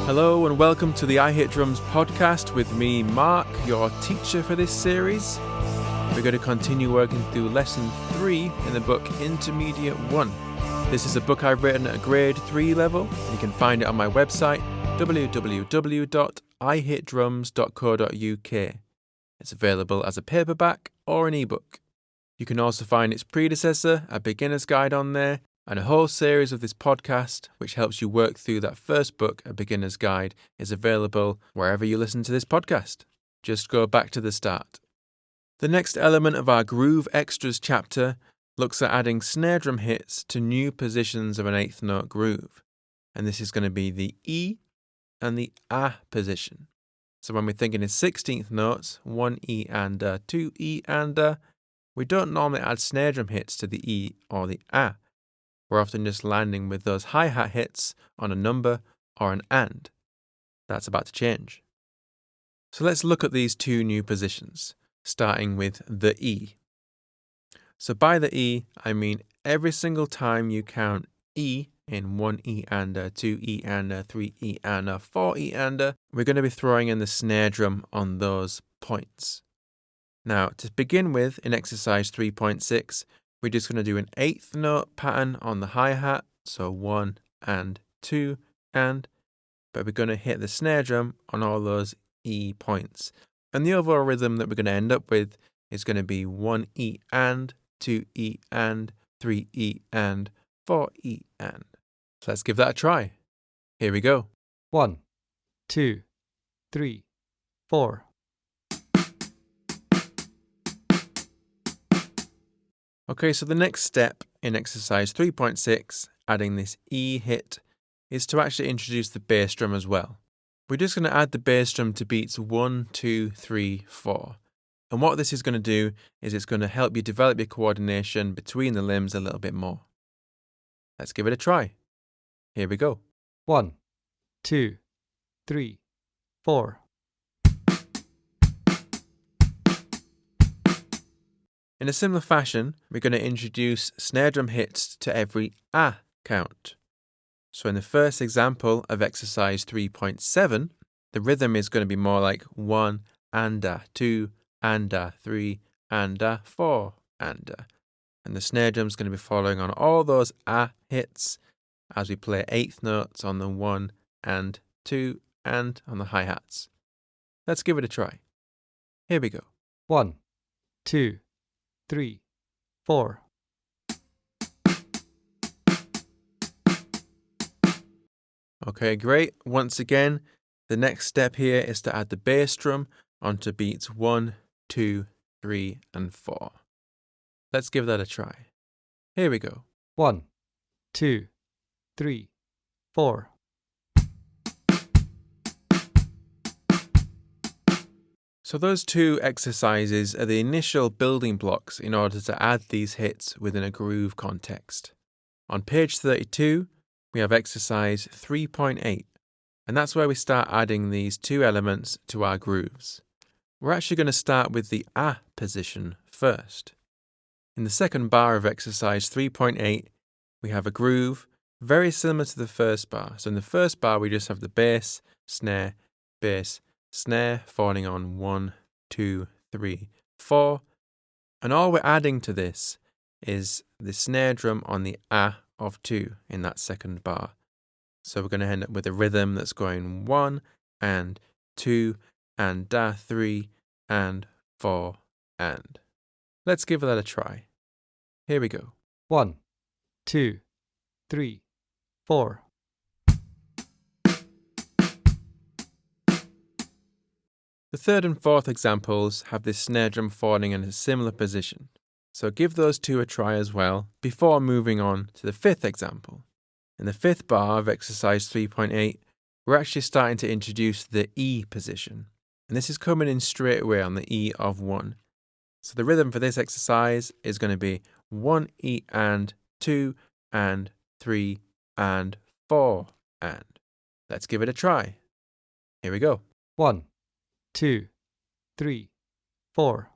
Hello and welcome to the I Hate Drums podcast with me, Mark, your teacher for this series. We're going to continue working through lesson 3 in the book Intermediate 1. This is a book I've written at a grade 3 level, and you can find it on my website, www.ihatedrums.co.uk. It's available as a paperback or an ebook. You can also find its predecessor, a beginner's guide, on there, and a whole series of this podcast, which helps you work through that first book, A Beginner's Guide, is available wherever you listen to this podcast. Just go back to the start. The next element of our Groove Extras chapter looks at adding snare drum hits to new positions of an eighth note groove. And this is going to be the E and the A position. So when we're thinking in 16th notes, 1 E and A, 2 E and A, we don't normally add snare drum hits to the E or the A. We're often just landing with those hi-hat hits on a number or an and. That's about to change. So let's look at these two new positions, starting with the E. So by the E, I mean every single time you count E in 1 E and A, 2 E and A, 3 E and A, 4 E and A, we're going to be throwing in the snare drum on those points. Now, to begin with, in exercise 3.6, we're just going to do an eighth note pattern on the hi-hat, so 1 and 2 and, but we're going to hit the snare drum on all those E points. And the overall rhythm that we're going to end up with is going to be 1 E and, 2 E and, 3 E and, 4 E and. So let's give that a try. Here we go. 1, 2, 3, 4. Okay, so the next step in exercise 3.6, adding this E hit, is to actually introduce the bass drum as well. We're just going to add the bass drum to beats 1, 2, 3, 4. And what this is going to do is it's going to help you develop your coordination between the limbs a little bit more. Let's give it a try. Here we go. 1, 2, 3, 4. In a similar fashion, we're going to introduce snare drum hits to every A count. So in the first example of exercise 3.7, the rhythm is going to be more like 1 and A, 2 and A, 3 and A, 4 and A. And the snare drum is going to be following on all those A hits as we play eighth notes on the 1 and 2 and on the hi-hats. Let's give it a try. Here we go. 1, 2, 3, 4. Okay, great. Once again, the next step here is to add the bass drum onto beats 1, 2, 3, and 4. Let's give that a try. Here we go. 1, 2, 3, 4. So those two exercises are the initial building blocks in order to add these hits within a groove context. On page 32, we have exercise 3.8, and that's where we start adding these two elements to our grooves. We're actually going to start with the A position first. In the second bar of exercise 3.8, we have a groove very similar to the first bar. So in the first bar, we just have the bass, snare, falling on 1, 2, 3, 4. And all we're adding to this is the snare drum on the A of 2 in that second bar. So we're going to end up with a rhythm that's going 1 and 2 and Da 3 and 4 and. Let's give that a try. Here we go. 1, 2, 3, 4. The third and fourth examples have this snare drum falling in a similar position. So give those two a try as well before moving on to the fifth example. In the fifth bar of exercise 3.8, we're actually starting to introduce the E position. And this is coming in straight away on the E of 1. So the rhythm for this exercise is going to be 1 E and 2 and 3 and 4 and. Let's give it a try. Here we go. 1, 2, 3, 4.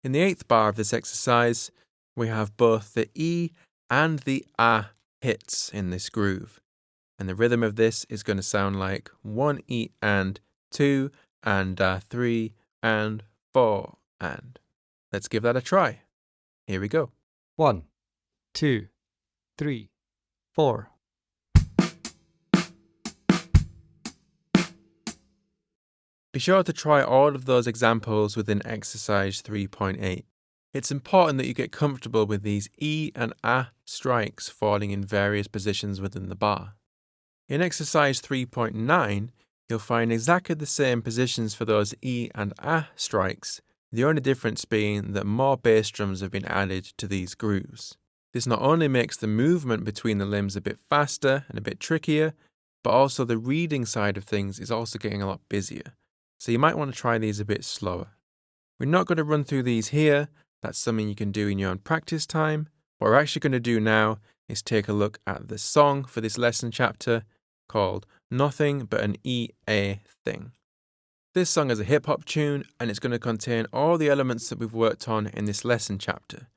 In the eighth bar of this exercise, we have both the E and the ah hits in this groove. And the rhythm of this is going to sound like 1 E and 2 and 3 and 4 and. Let's give that a try. Here we go. 1, 2, 3, 4. Be sure to try all of those examples within exercise 3.8. It's important that you get comfortable with these E and ah strikes falling in various positions within the bar. In exercise 3.9, you'll find exactly the same positions for those E and ah strikes, the only difference being that more bass drums have been added to these grooves. This not only makes the movement between the limbs a bit faster and a bit trickier, but also the reading side of things is also getting a lot busier, so you might want to try these a bit slower. We're not going to run through these here, that's something you can do in your own practice time. What we're actually going to do now is take a look at the song for this lesson chapter called Nothing But an E-A Thing. This song is a hip-hop tune and it's going to contain all the elements that we've worked on in this lesson chapter.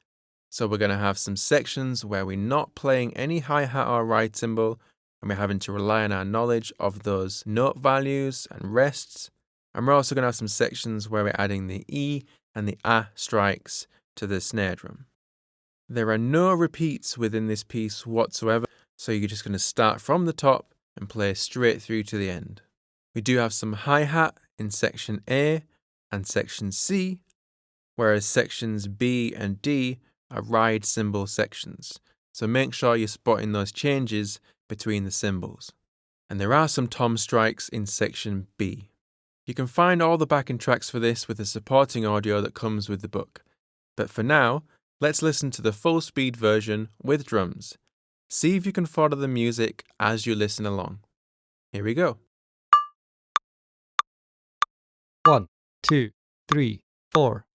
So we're going to have some sections where we're not playing any hi-hat or ride cymbal and we're having to rely on our knowledge of those note values and rests. And we're also going to have some sections where we're adding the E and the ah strikes to the snare drum. There are no repeats within this piece whatsoever, so you're just going to start from the top and play straight through to the end. We do have some hi-hat in section A and section C, whereas sections B and D are ride cymbal sections, so make sure you're spotting those changes between the cymbals. And there are some tom strikes in section B. You can find all the backing tracks for this with the supporting audio that comes with the book. But for now, let's listen to the full speed version with drums. See if you can follow the music as you listen along. Here we go. 1, 2, 3, 4.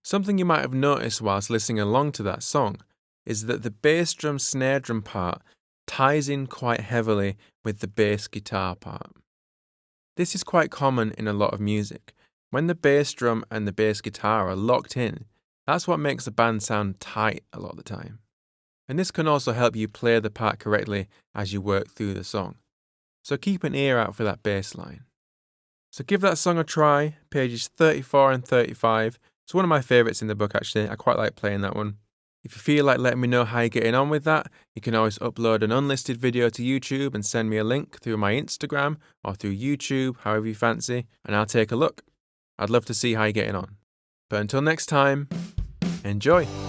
Something you might have noticed whilst listening along to that song is that the bass drum snare drum part ties in quite heavily with the bass guitar part. This is quite common in a lot of music. When the bass drum and the bass guitar are locked in, that's what makes a band sound tight a lot of the time. And this can also help you play the part correctly as you work through the song. So keep an ear out for that bass line. So give that song a try, pages 34 and 35. It's one of my favourites in the book actually, I quite like playing that one. If you feel like letting me know how you're getting on with that, you can always upload an unlisted video to YouTube and send me a link through my Instagram or through YouTube, however you fancy, and I'll take a look. I'd love to see how you're getting on. But until next time, enjoy!